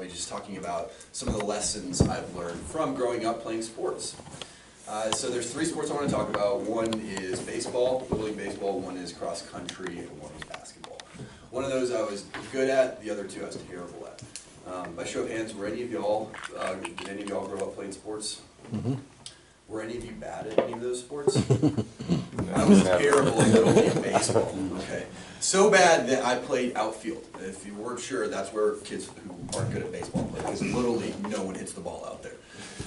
family, just talking about some of the lessons I've learned from growing up playing sports. So there's 3 sports I want to talk about. One is baseball, Little League baseball, one is cross country, and one is basketball. One of those I was good at, the other 2 I was terrible at. By show of hands, were any of y'all, did any of y'all grow up playing sports? Mm-hmm. Were any of you bad at any of those sports? I was terrible at Little League baseball, okay? So bad that I played outfield. If you weren't sure, that's where kids who aren't good at baseball play, because in Little League, no one hits the ball out there.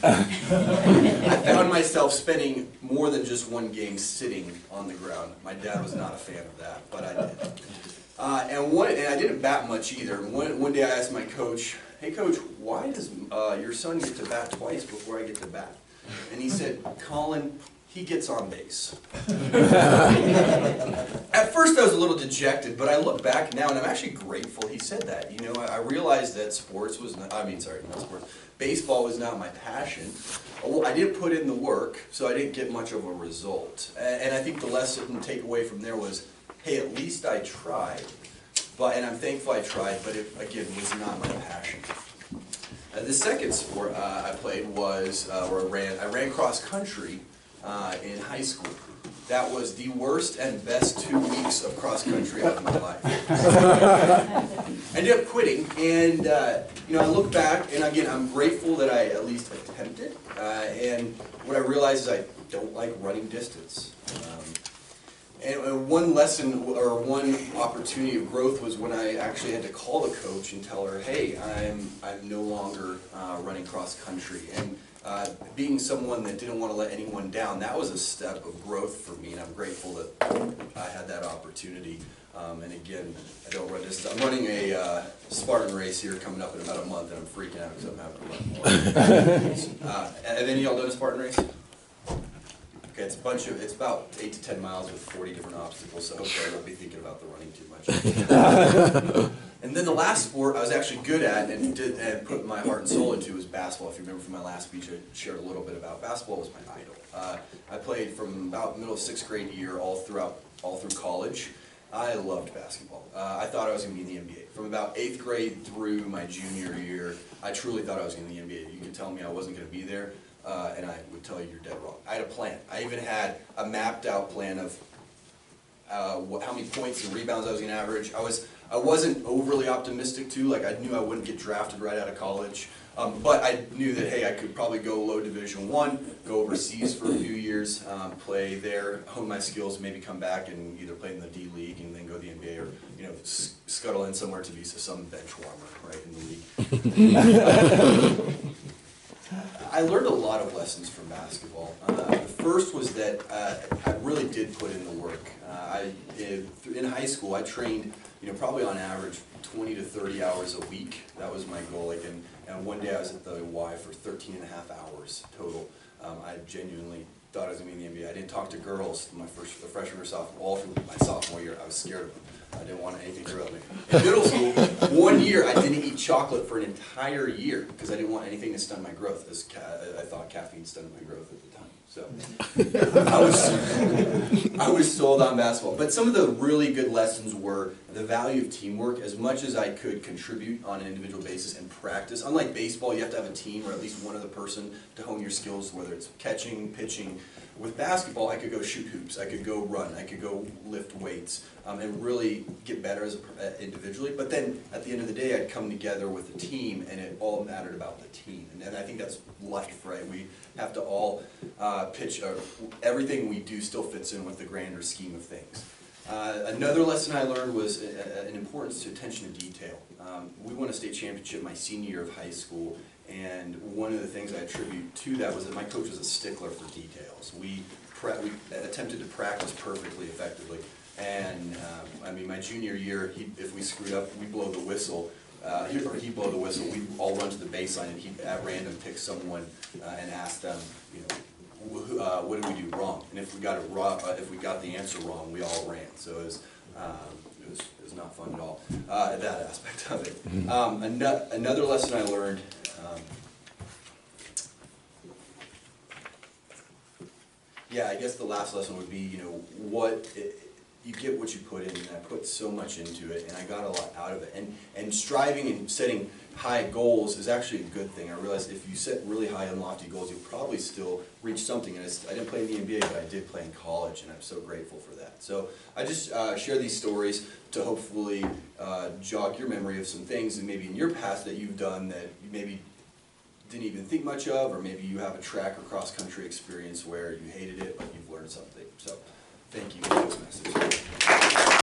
I found myself spending more than just one game sitting on the ground. My dad was not a fan of that, but I did. And I didn't bat much either. One day I asked my coach, "Hey coach, why does your son get to bat twice before I get to bat?" And he said, "Colin, he gets on base." At first I was a little dejected, but I look back now and I'm actually grateful he said that. You know, I realized that baseball was not my passion. I didn't put in the work, so I didn't get much of a result. And I think the lesson to take away from there was, hey, at least I tried. And I'm thankful I tried, but it, again, was not my passion. The second sport I played was, I ran cross country in high school. That was the worst and best 2 weeks of cross country of my life. I ended up quitting, and I look back, and again, I'm grateful that I at least attempted. And what I realized is I don't like running distance. And one lesson or one opportunity of growth was when I actually had to call the coach and tell her, "Hey, I'm no longer running cross country." And being someone that didn't want to let anyone down, that was a step of growth for me, and I'm grateful that I had that opportunity. And again, I don't run distance. I'm running a Spartan race here coming up in about a month, and I'm freaking out because I'm having to run more. Have any of y'all done a Spartan race? Okay, it's about 8 to 10 miles with 40 different obstacles, so hopefully I won't be thinking about the running too much. And then the last sport I was actually good at and put my heart and soul into was basketball. If you remember from my last speech, I shared a little bit about basketball was my idol. I played from about middle of 6th grade year all through college. I loved basketball. I thought I was going to be in the NBA. From about 8th grade through my junior year, I truly thought I was going to be in the NBA. You could tell me I wasn't going to be there, and I would tell you you're dead wrong. I had a plan. I even had a mapped out plan of how many points and rebounds I was going to average. I wasn't overly optimistic too. Like I knew I wouldn't get drafted right out of college, but I knew that hey, I could probably go low Division I, go overseas for a few years, play there, hone my skills, maybe come back and either play in the D League and then go to the NBA, or scuttle in somewhere to be some bench warmer right in the league. I learned a lot of lessons from basketball. The first was that I really did put in the work. In high school, I trained, probably on average 20 to 30 hours a week. That was my goal. And one day I was at the Y for 13 and a half hours total. I genuinely thought I was going to be in the NBA. I didn't talk to girls the freshman or sophomore, all through my sophomore year. I was scared of them. I didn't want anything to with me. In middle school, 1 year I didn't eat chocolate for an entire year because I didn't want anything to stun my growth. I thought caffeine stunned my growth at the time. So I was sold on basketball. But some of the really good lessons were the value of teamwork. As much as I could contribute on an individual basis and practice, unlike baseball, you have to have a team or at least one other person to hone your skills, whether it's catching, pitching. With basketball, I could go shoot hoops, I could go run, I could go lift weights, and really get better individually. But then, at the end of the day, I'd come together with a team, and it all mattered about the team. And I think that's life, right? We have to all pitch, everything we do still fits in with the grander scheme of things. Another lesson I learned was an importance to attention to detail. We won a state championship my senior year of high school, and one of the things I attribute to that was that my coach was a stickler for details. We attempted to practice perfectly effectively, and my junior year, if we screwed up, we'd blow the whistle. He'd blow the whistle. We'd all run to the baseline, and he'd at random pick someone and ask them, what did we do wrong? And if we got it wrong, if we got the answer wrong, we all ran. So it was not fun at all. That aspect of it. Another lesson I learned. I guess the last lesson would be, you get what you put in, and I put so much into it, and I got a lot out of it. And striving and setting high goals is actually a good thing. I realized if you set really high and lofty goals, you'll probably still reach something. And I didn't play in the NBA, but I did play in college, and I'm so grateful for that. So I just share these stories to hopefully jog your memory of some things and maybe in your past that you've done that you maybe didn't even think much of, or maybe you have a track or cross-country experience where you hated it, but you've learned something. So thank you for this message.